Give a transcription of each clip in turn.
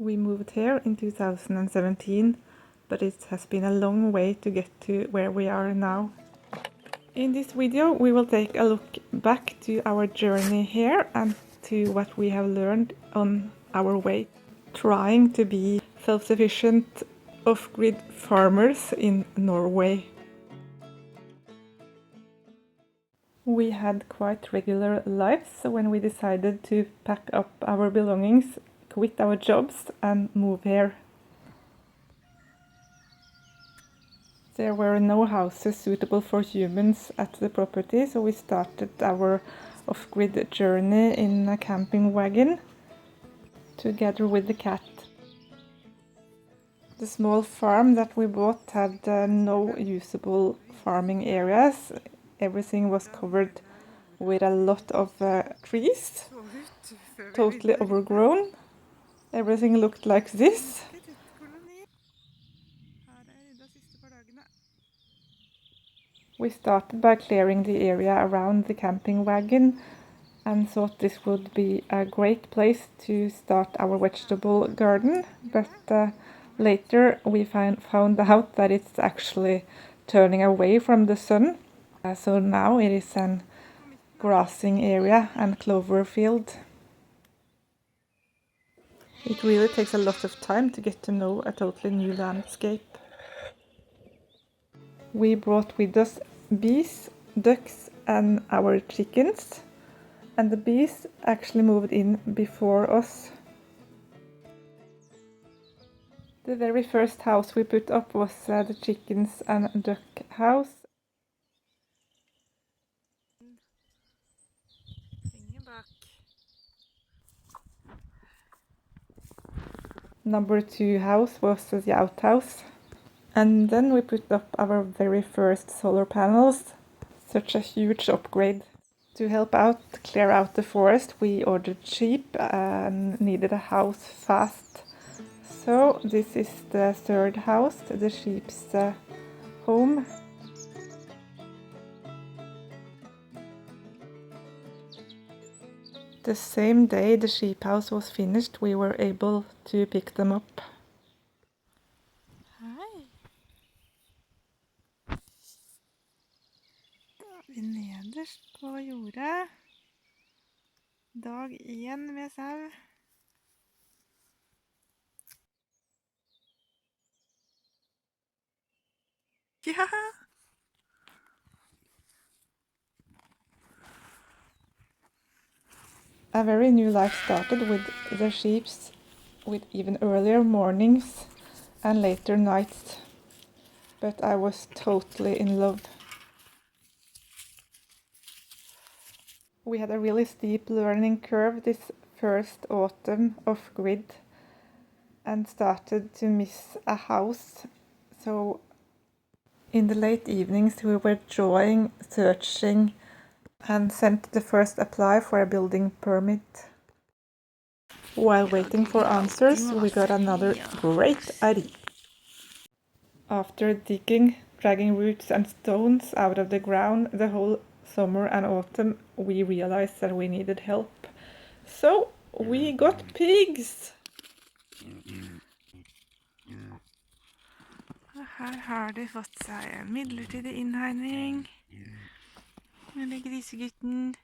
We moved here in 2017, but it has been a long way to get to where we are now. In this video we will take a look back to our journey here and to what we have learned on our way, trying to be self-sufficient off-grid farmers in Norway. We had quite regular lives when we decided to pack up our belongings, quit our jobs and move here. There were no houses suitable for humans at the property, so we started our off-grid journey in a camping wagon together with the cat. The small farm that we bought had no usable farming areas. Everything was covered with a lot of trees, totally overgrown. Everything looked like this. We started by clearing the area around the camping wagon and thought this would be a great place to start our vegetable garden, but later we found out that it's actually turning away from the sun. So now it is an grassing area and clover field. It really takes a lot of time to get to know a totally new landscape. We brought with us bees, ducks and our chickens, and the bees actually moved in before us. The very first house we put up was the chickens and duck house. Number 2 house was the outhouse. And then we put up our very first solar panels. Such a huge upgrade. To help out, clear out the forest, we ordered sheep and needed a house fast. So this is the third house, the sheep's home. The same day the sheep house was finished, we were able to pick them up. Hei. Da er vi nederst på jordet. Dag 1 med sau. Ja! A very new life started with the sheep, with even earlier mornings and later nights. But I was totally in love. We had a really steep learning curve this first autumn off-grid and started to miss a house. So in the late evenings we were drawing, searching and sent the first apply for a building permit. While waiting for answers, we got another great idea. After digging, dragging roots and stones out of the ground the whole summer and autumn, we realized that we needed help. So we got pigs! Her har de fått seg en midlertidig innhegning. Eller grisegutten.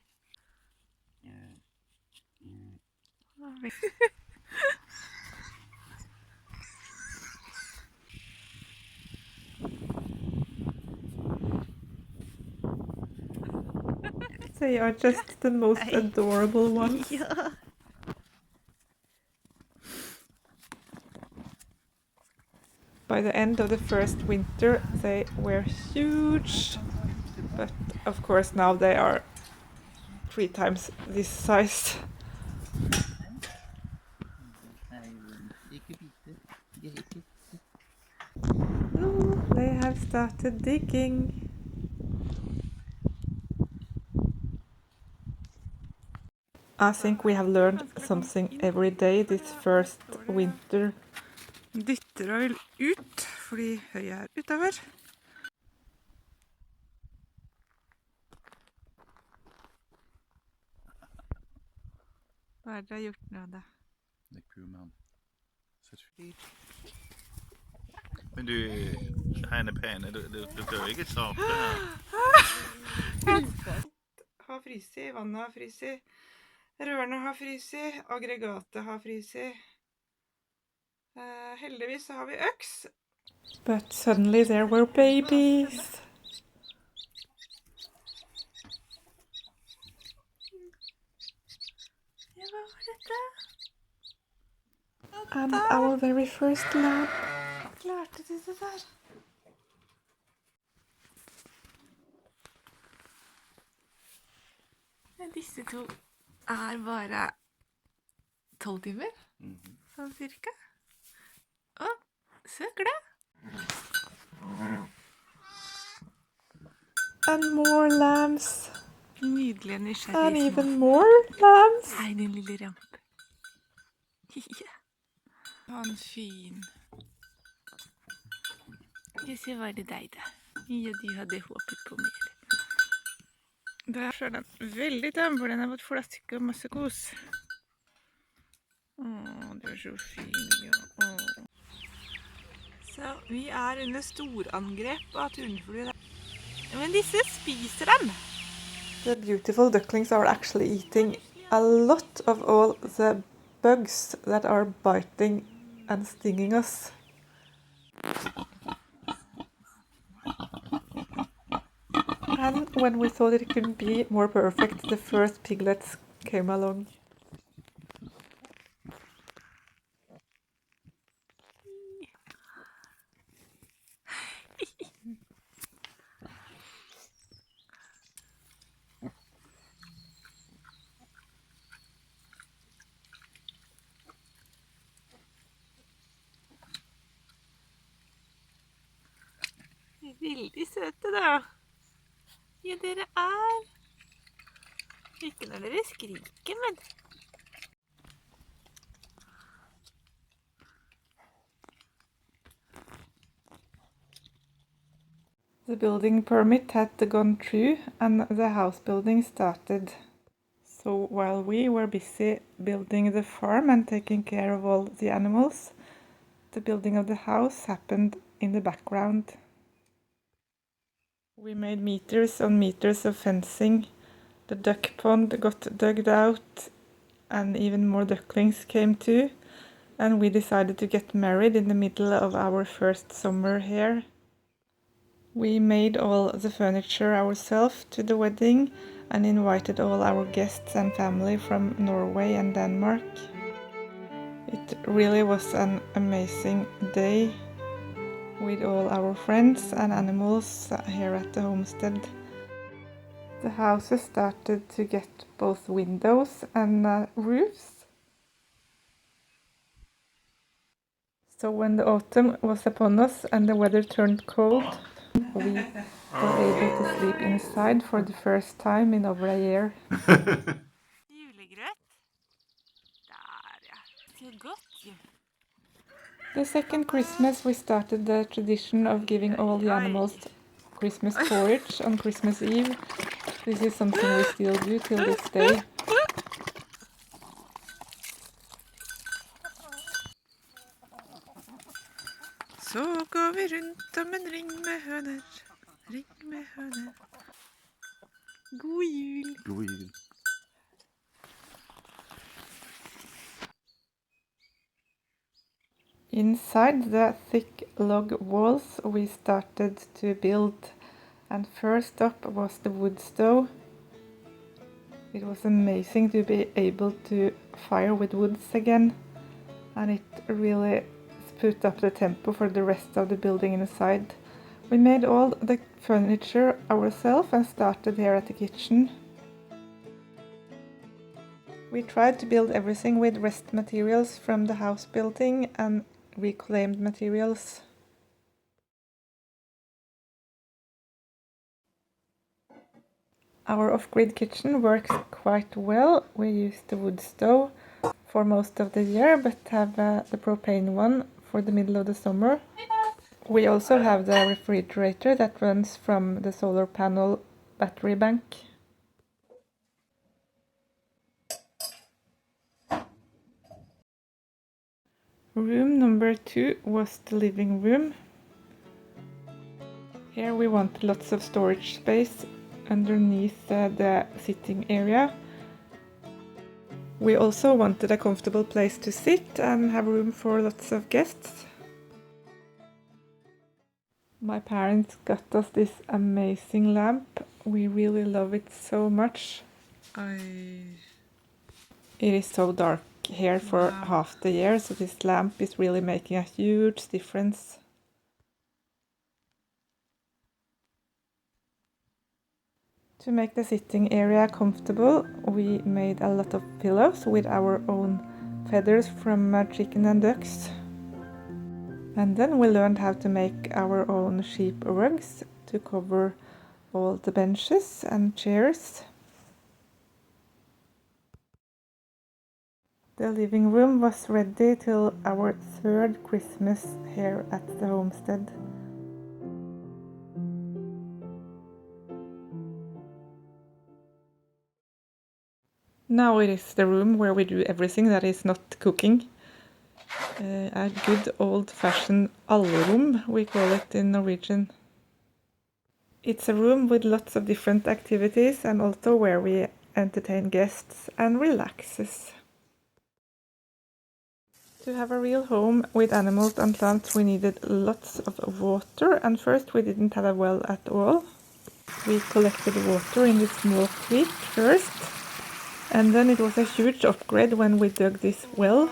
They are just the most adorable ones. Ja. By the end of the first winter they were huge, but of course now they are 3 times this size. Oh, they have started digging. I think we have learned something every day this first winter. Dytter og vil ut, fordi høyet er utover. Hva er det dere har gjort nå da? Det er kumann. Men du, henne pene, du bør ikke tape her. Har fryst, vannet har fryst, rørene har fryst, aggregatet har fryst. Heldigvis så har vi øks. But suddenly there were babies. Ja, hva var dette? And our very first lamb. Klarte du det der? Disse to er bare 12 timer, sånn cirka. Å, søker det. And more lambs. Nydelige, And nysgjerrige små. even more lambs. Hei, din lille ramp. Ja. Han fin. Så var det deg da. Ja, de hadde håpet på mer. Der er den veldig tam, for den har fått flaske og masse kos. Åh, du er så fin, ja. Så vi er under storangrep av tunfluer. Men disse spiser dem. The beautiful ducklings are actually eating a lot of all the bugs that are biting and stinging us. And when we thought it couldn't be more perfect, the first piglets came along. Veldig søte da. Ja, dere er. Ikke når dere skriker, men... The building permit had gone through and the house building started. So while we were busy building the farm and taking care of all the animals, the building of the house happened in the background. We made meters on meters of fencing. The duck pond got dug out and even more ducklings came too. And we decided to get married in the middle of our first summer here. We made all the furniture ourselves to the wedding and invited all our guests and family from Norway and Denmark. It really was an amazing day with all our friends and animals here at the homestead. The houses started to get both windows and roofs. So when the autumn was upon us and the weather turned cold, we were able to sleep inside for the first time in over a year. Julegrøt. Der, ja. Så godt, jo. The second Christmas we started the tradition of giving all the animals Christmas porridge on Christmas Eve. This is something we still do till this day. Så går vi rundt om en ring med høner. Ring med høner. God jul. God jul. Inside the thick log walls we started to build, and first up was the wood stove. It was amazing to be able to fire with woods again, and it really put up the tempo for the rest of the building inside. We made all the furniture ourselves and started here at the kitchen. We tried to build everything with rest materials from the house building and reclaimed materials. Our off-grid kitchen works quite well. We use the wood stove for most of the year, but have the propane one for the middle of the summer. We also have the refrigerator that runs from the solar panel battery bank. Room number 2 was the living room. Here we wanted lots of storage space underneath the sitting area. We also wanted a comfortable place to sit and have room for lots of guests. My parents got us this amazing lamp. We really love it so much. It is so dark here for half the year, so this lamp is really making a huge difference. To make the sitting area comfortable, we made a lot of pillows with our own feathers from chicken and ducks. And then we learned how to make our own sheep rugs to cover all the benches and chairs. The living room was ready till our 3rd Christmas here at the homestead. Now it is the room where we do everything that is not cooking. A good old-fashioned allrom, we call it in Norwegian. It's a room with lots of different activities and also where we entertain guests and relaxes. To have a real home with animals and plants we needed lots of water, and first we didn't have a well at all. We collected water in this small creek first, and then it was a huge upgrade when we dug this well.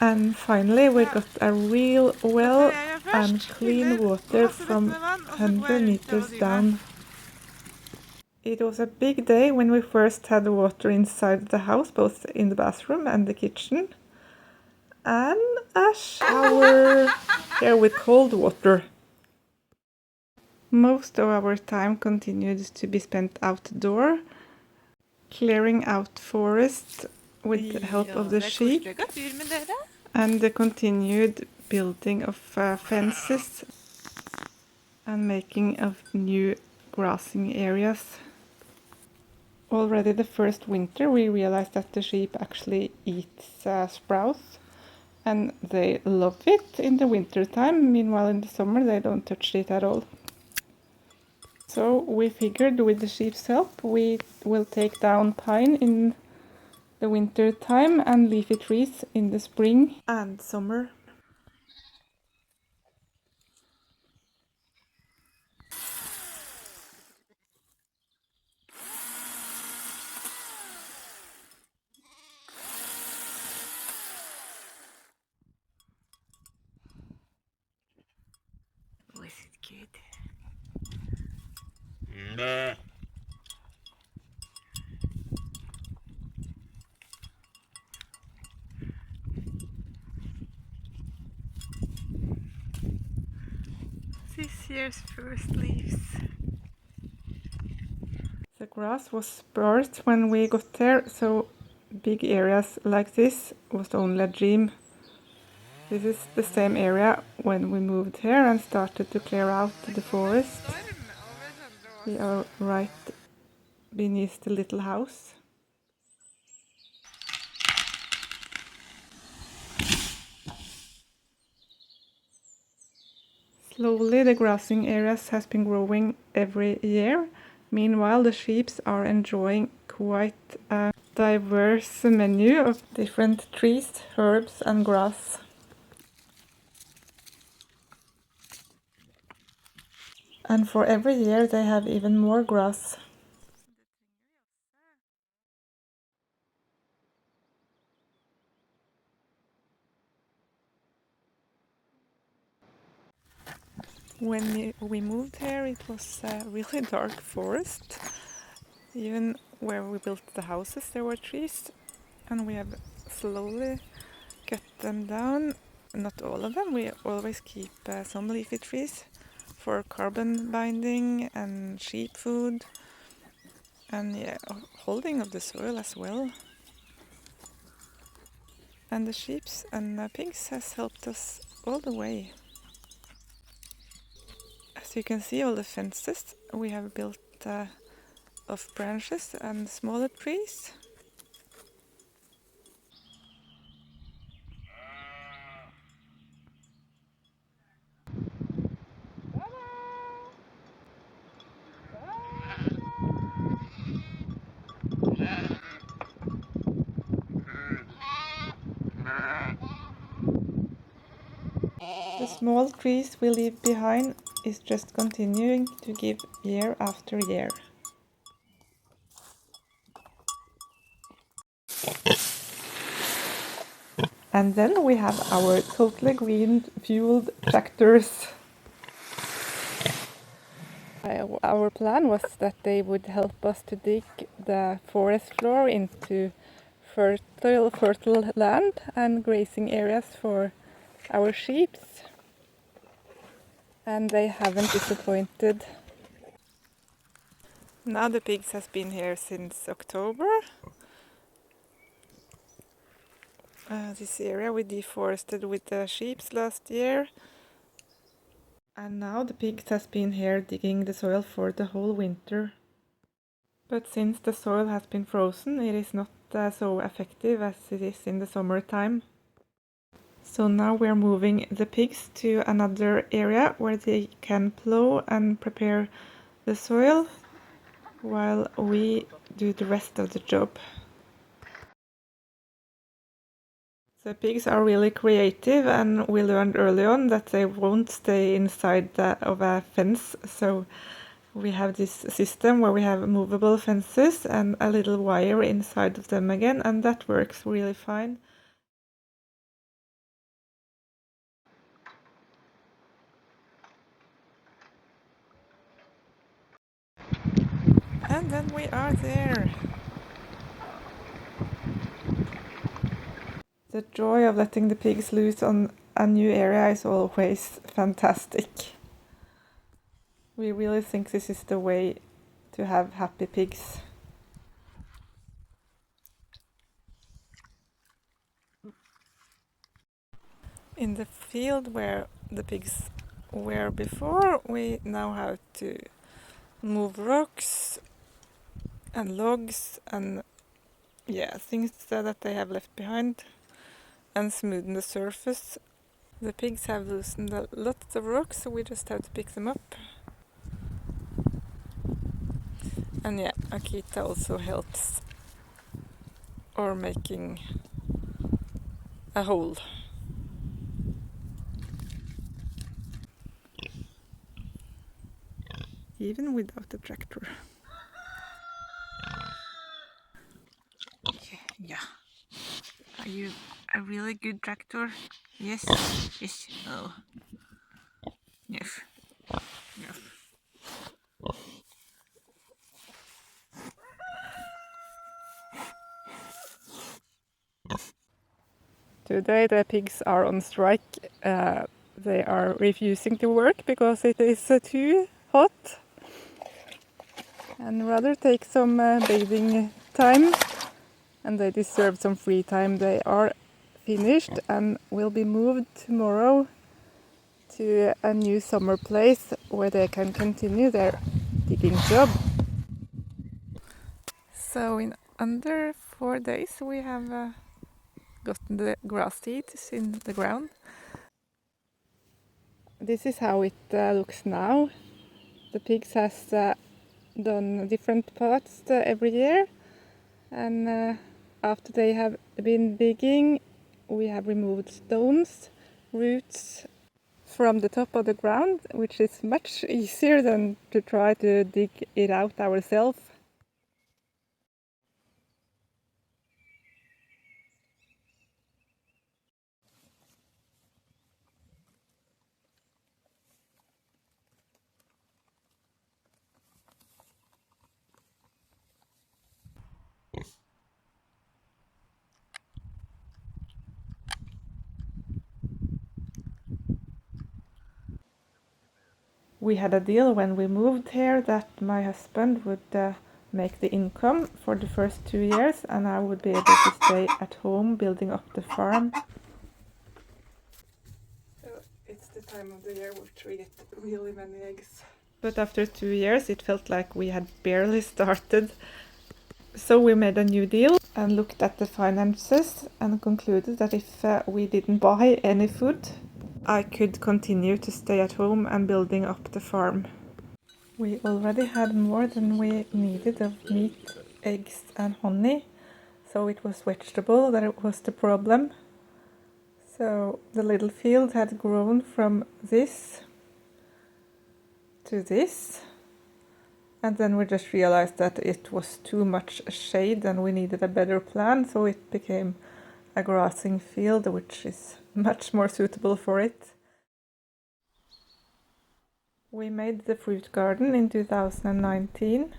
And finally we got a real well and clean water from 100 meters down. It was a big day when we first had water inside the house, both in the bathroom and the kitchen. And a shower here with cold water. Most of our time continued to be spent outdoor, clearing out forest with the help of the sheep, and the continued building of fences and making of new grassing areas. Already the first winter we realized that the sheep actually eat sprouts, and they love it in the winter time. Meanwhile in the summer they don't touch it at all. So we figured with the sheep's help we will take down pine in the winter time and leafy trees in the spring and summer. Was it good? This year's first leaves. The grass was sparse when we got there, so big areas like this was only a dream. This is the same area when we moved here and started to clear out the forest. We are right beneath the little house. Slowly the grazing areas has been growing every year. Meanwhile the sheep are enjoying quite a diverse menu of different trees, herbs and grass. And for every year they have even more grass. When we moved here it was a really dark forest. Even where we built the houses there were trees, and we have slowly cut them down. Not all of them, we always keep some leafy trees for carbon binding and sheep food, and holding of the soil as well. And the sheep and pigs has helped us all the way. As you can see, all the fences we have built of branches and smaller trees. The small trees we leave behind is just continuing to give year after year. And then we have our totally green fueled tractors. Our plan was that they would help us to dig the forest floor into fertile land and grazing areas for our sheep. And they haven't disappointed. Now the pigs has been here since October. This area we deforested with the sheep last year. And now the pigs has been here digging the soil for the whole winter. But since the soil has been frozen, it is not so effective as it is in the summertime. So now we're moving the pigs to another area where they can plow and prepare the soil while we do the rest of the job. The pigs are really creative, and we learned early on that they won't stay inside of a fence, so we have this system where we have movable fences and a little wire inside of them again, and that works really fine. And then we are there. The joy of letting the pigs loose on a new area is always fantastic. We really think this is the way to have happy pigs. In the field where the pigs were before, we now have to move rocks and logs and things that they have left behind and smoothen the surface. The pigs have loosened a lot of rocks, so we just have to pick them up. And Akita also helps, or making a hole. Even without a tractor. Yeah. Are you a really good tractor? Yes. Yes. Oh. Yes. Yes. Today the pigs are on strike. They are refusing to work because it is too hot and rather take some bathing time, and they deserve some free time. They are finished and will be moved tomorrow to a new summer place where they can continue their digging job. So in under 4 days we have gotten the grass seeds in the ground. This is how it looks now. The pigs has done different parts every year, and after they have been digging, we have removed stones, roots from the top of the ground, which is much easier than to try to dig it out ourselves. We had a deal when we moved here that my husband would make the income for the first 2 years, and I would be able to stay at home building up the farm. It's the time of the year which we get really many eggs. But after 2 years it felt like we had barely started. So we made a new deal and looked at the finances and concluded that if we didn't buy any food, I could continue to stay at home and building up the farm. We already had more than we needed of meat, eggs and honey, so it was vegetable that it was the problem. So the little field had grown from this to this, and then we just realized that it was too much shade and we needed a better plan, so it became a grassing field, which is much more suitable for it. We made the fruit garden in 2019,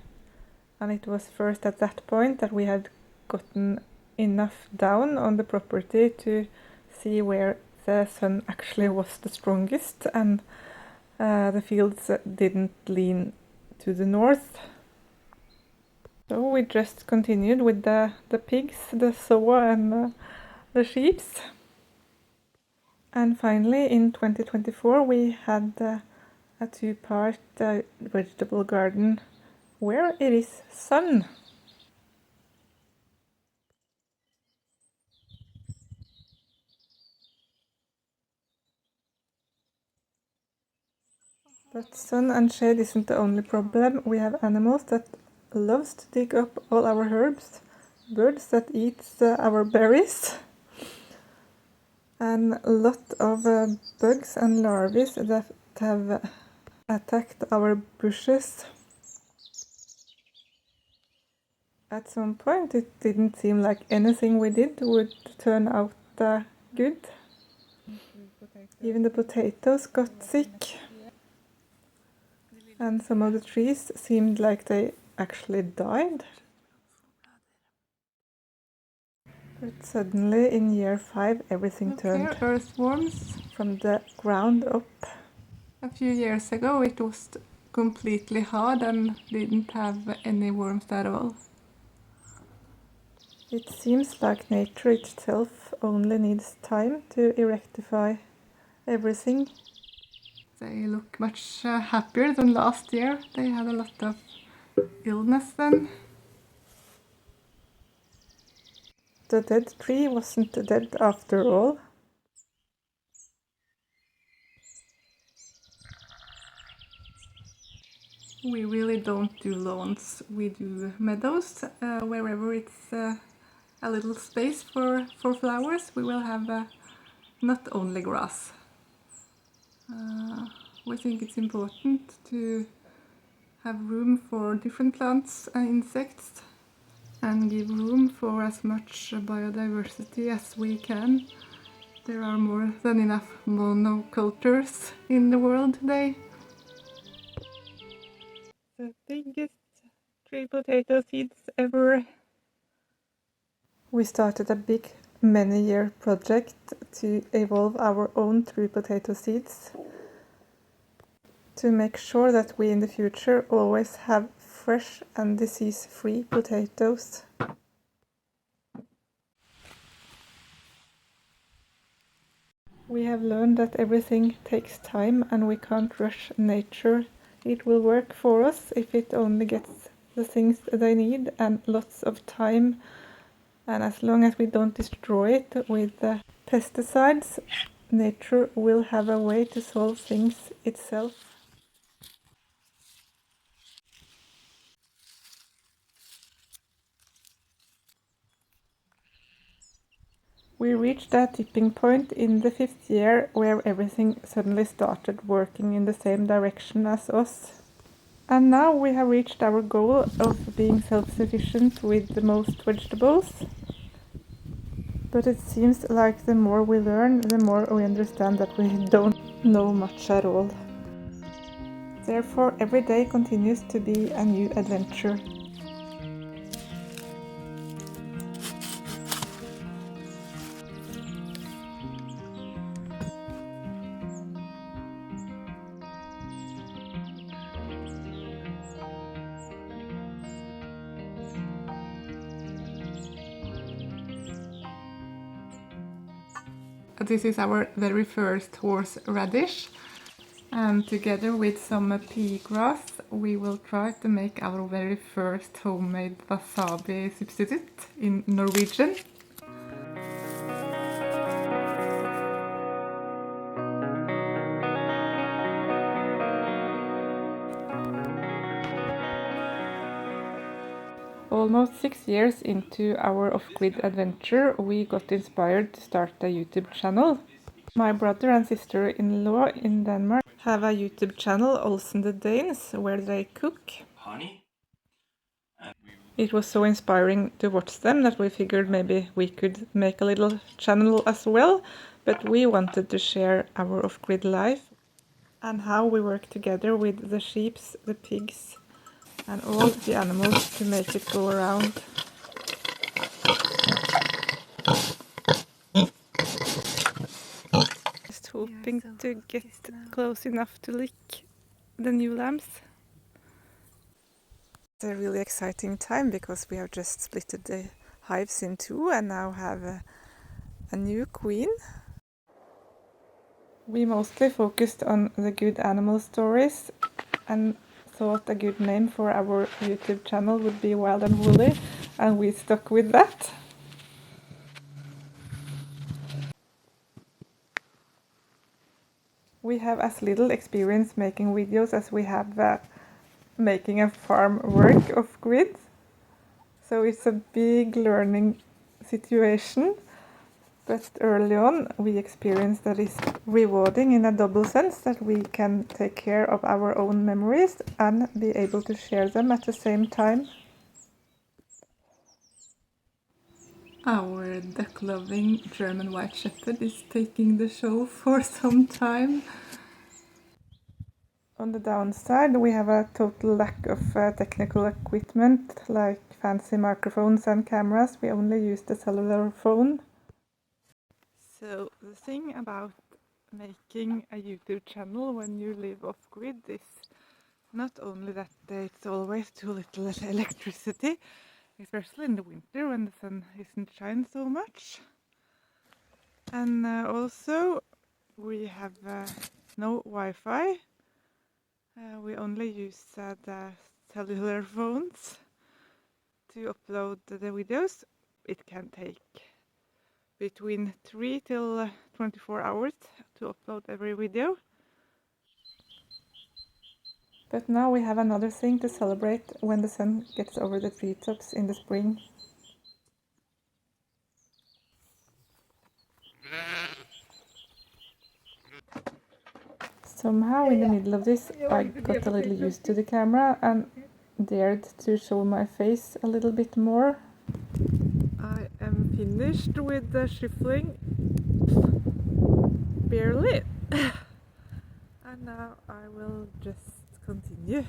and it was first at that point that we had gotten enough down on the property to see where the sun actually was the strongest, and the fields didn't lean to the north. So we just continued with the pigs, the sow and the sheep. And finally in 2024 we had a two-part vegetable garden where it is sun. But sun and shade isn't the only problem. We have animals that loves to dig up all our herbs, birds that eats our berries, and a lot of bugs and larvae that have attacked our bushes. At some point it didn't seem like anything we did would turn out good. Even the potatoes got sick. And some of the trees seemed like they actually died. But suddenly in year 5 everything turned earthworms from the ground up. A few years ago it was completely hard and didn't have any warmth at all. It seems like nature itself only needs time to rectify everything. They look much happier than last year. They had a lot of illness then. The dead tree wasn't dead after all. We really don't do lawns, we do meadows. Wherever it's a little space for flowers, we will have not only grass. We think it's important to have room for different plants and insects and give room for as much biodiversity as we can. There are more than enough monocultures in the world today. The biggest tree potato seeds ever. We started a big many-year project to evolve our own tree potato seeds to make sure that we in the future always have fresh and disease-free potatoes. We have learned that everything takes time and we can't rush nature. It will work for us if it only gets the things they need and lots of time. And as long as we don't destroy it with pesticides, nature will have a way to solve things itself. We reached a tipping point in the 5th year where everything suddenly started working in the same direction as us. And now we have reached our goal of being self-sufficient with the most vegetables. But it seems like the more we learn, the more we understand that we don't know much at all. Therefore, every day continues to be a new adventure. This is our very first horseradish, and together with some pea grass we will try to make our very first homemade wasabi substitute in Norwegian. Almost 6 years into our off-grid adventure, we got inspired to start a YouTube channel. My brother and sister-in-law in Denmark have a YouTube channel, Olsen the Danes, where they cook. It was so inspiring to watch them that we figured maybe we could make a little channel as well, but we wanted to share our off-grid life and how we work together with the sheep, the pigs, and all the animals to make it go around. Just hoping to get close enough to lick the new lambs. It's a really exciting time because we have just split the hives in two and now have a new queen. We mostly focused on the good animal stories and thought a good name for our YouTube channel would be Wild and Woolly, and we stuck with that. We have as little experience making videos as we have making a farm work off-grid, so it's a big learning situation. But early on we experienced that it's rewarding in a double sense, that we can take care of our own memories and be able to share them at the same time. Our duck-loving German White Shepherd is taking the show for some time. On the downside, we have a total lack of technical equipment like fancy microphones and cameras. We only use the cellular phone. So the thing about making a YouTube channel when you live off-grid is not only that it's always too little electricity, especially in the winter when the sun isn't shining so much. And also we have no Wi-Fi. We only use the cellular phones to upload the videos. It can take between 3 till 24 hours to upload every video. But now we have another thing to celebrate when the sun gets over the treetops in the spring. Somehow in the middle of this I got a little used to the camera and dared to show my face a little bit more. I am finished with the shuffling, barely, and now I will just continue.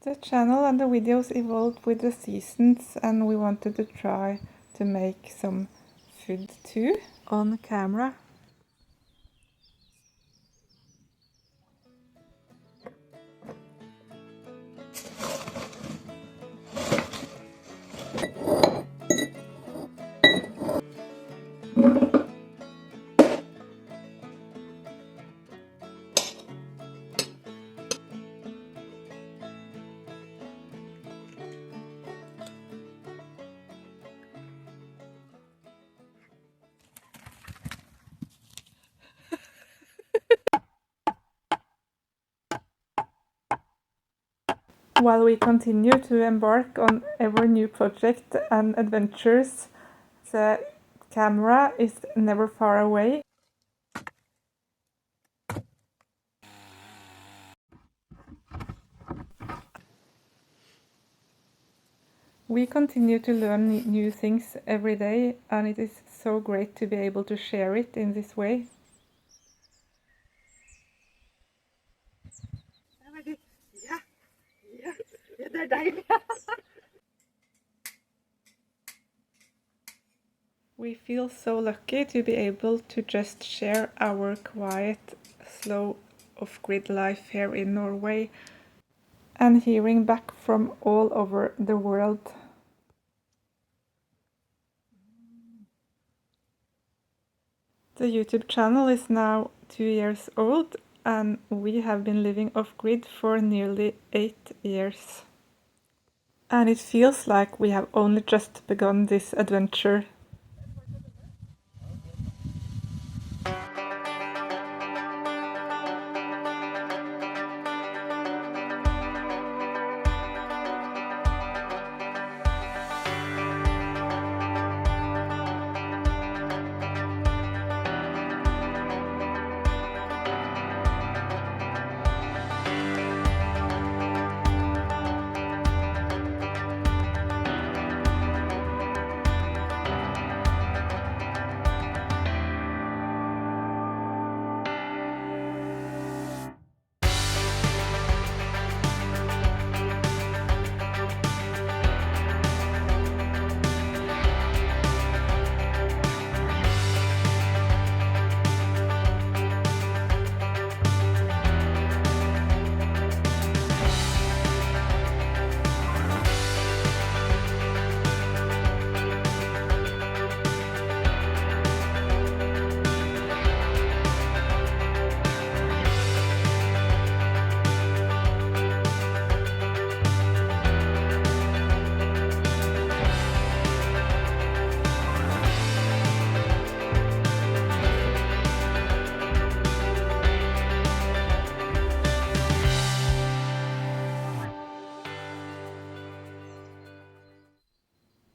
The channel and the videos evolved with the seasons, and we wanted to try to make some food too on camera. While we continue to embark on ever new projects and adventures, the camera is never far away. We continue to learn new things every day, and it is so great to be able to share it in this way. We feel so lucky to be able to just share our quiet, slow, off-grid life here in Norway, and hearing back from all over the world. The YouTube channel is now 2 years old, and we have been living off-grid for nearly 8 years. And it feels like we have only just begun this adventure.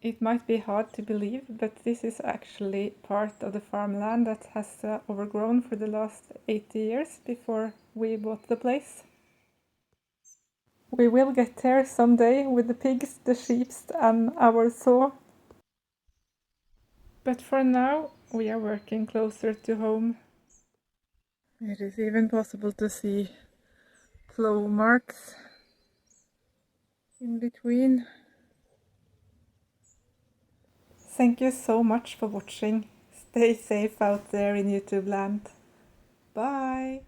It might be hard to believe, but this is actually part of the farmland that has overgrown for the last 80 years before we bought the place. We will get there someday with the pigs, the sheep, and our saw. But for now, we are working closer to home. It is even possible to see plow marks in between. Thank you so much for watching. Stay safe out there in YouTube land. Bye!